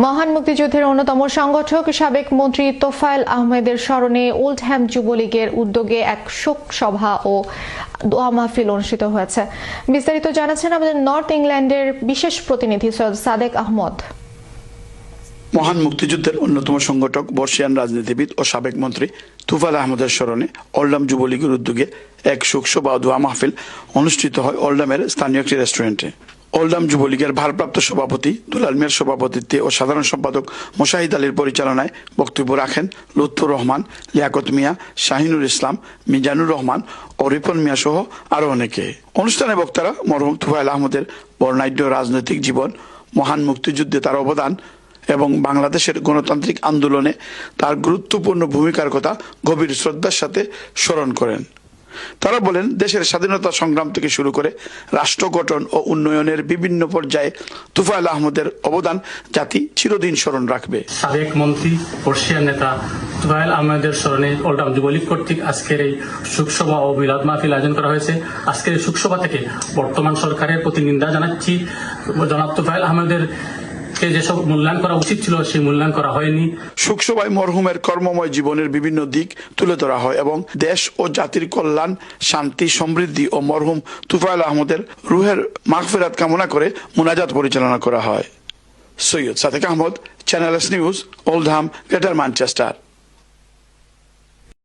মহান মুক্তিযুদ্ধের অন্যতম সংগঠক সাবেক মন্ত্রী তোফায়েল আহমেদের স্মরণে ওল্ডহ্যাম যুবলীগের উদ্যোগে এক শোক সভা ও দোয়া মাহফিল অনুষ্ঠিত হয়েছে। বিস্তারিত জানাচ্ছেন আমাদের নর্থ ইংল্যান্ডের বিশেষ প্রতিনিধি সৈয়দ সাদেক আহমদ। মহান মুক্তিযুদ্ধের অন্যতম সংগঠক, বর্ষিয়ান রাজনীতিবিদ ও সাবেক মন্ত্রী তোফায়েল আহমেদের স্মরণে ওল্ডহ্যাম যুবলীগের উদ্যোগে এক শোক সভা ও দোয়া মাহফিল অনুষ্ঠিত হয় ওল্ডহ্যামের স্থানীয় একটি রেস্টুরেন্টে। ওল্ডহ্যাম যুবলীগের ভারপ্রাপ্ত সভাপতি দুলাল মিয়ার সভাপতিত্বে ও সাধারণ সম্পাদক মোশাহিদ আলীর পরিচালনায় বক্তব্য রাখেন লুৎফুর রহমান, লিয়াকত মিয়া, শাহিনুর ইসলাম, মিজানুর রহমান ও রিপন মিয়া সহ আরো অনেকে। অনুষ্ঠানে বক্তারা মরহুম তোফায়েল আহমেদের বর্ণাঢ্য রাজনৈতিক জীবন, মহান মুক্তিযুদ্ধে তার অবদান এবং বাংলাদেশের গণতান্ত্রিক আন্দোলনে তার গুরুত্বপূর্ণ ভূমিকার কথা গভীর শ্রদ্ধার সাথে স্মরণ করেন। তারা বলেন, দেশের স্বাধীনতা সংগ্রাম থেকে শুরু করে রাষ্ট্র গঠন ও উন্নয়নের বিভিন্ন পর্যায়ে তোফায়েল আহমেদের অবদান জাতি চিরদিন স্মরণ রাখবে। সাবেক মন্ত্রী, বর্ষিয়ান নেতা তোফায়েল আহমেদের স্মরণে ওল্ডহ্যাম যুবলীগ কর্তৃক আজকের এই শোকসভা ও মিলাদ মাহফিল আয়োজন করা হয়েছে। আজকের এই শোকসভা থেকে বর্তমান সরকারের প্রতি নিন্দা জানাচ্ছি। জনাব তোফায়েল আহমেদের যেসব মূল্যায়ন করা উচিত ছিল সেই মূল্যায়ন করা হয়নি। শোকসভায় মরহুমের কর্মময় জীবনের বিভিন্ন দিক তুলে ধরা হয় এবং দেশ ও জাতির কল্যাণ, শান্তি, সমৃদ্ধি ও মরহুম তোফায়েল আহমেদের রুহের মাগফিরাত কামনা করে মুনাজাত পরিচালনা করা হয়। Syed Sadek Ahmed, channel S news, Oldham, Greater Manchester.